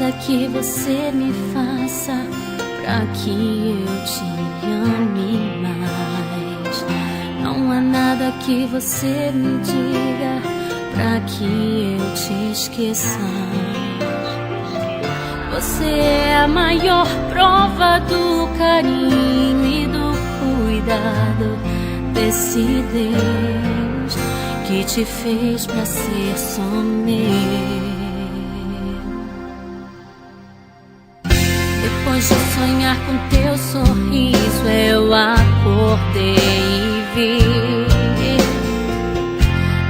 nada que você me faça pra que eu te ame mais. Não há nada que você me diga pra que eu te esqueça. Você é a maior prova do carinho e do cuidado desse Deus que te fez pra ser só meu. Depois de sonhar com teu sorriso, eu acordei e vi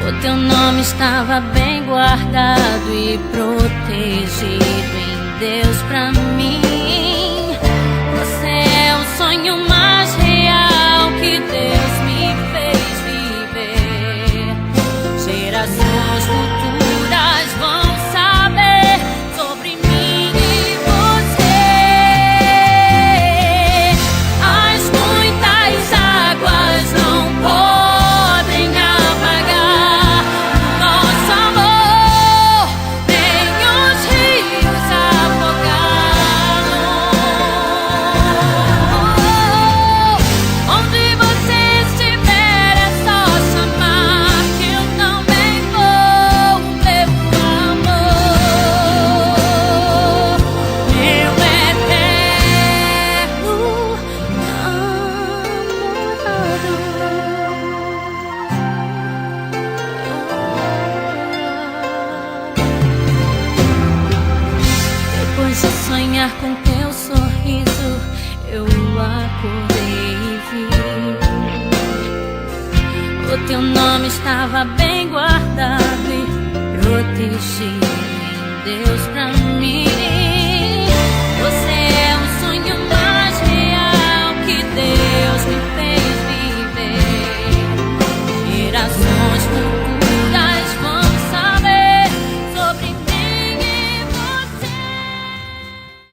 o teu nome estava bem guardado e protegido em Deus pra mim. Você é o sonho mais real que Deus me fez viver. Gerações futuras vão saber sobre mim e você. As muitas águas não podem apagar nosso amor, nem os rios afogá-lo. Onde você estiver é só chamar que eu também vou, meu amor, meu eterno Depois de sonhar com teu sorriso, eu acordei e vi o teu nome estava bem guardado e protegido em Deus pra mim.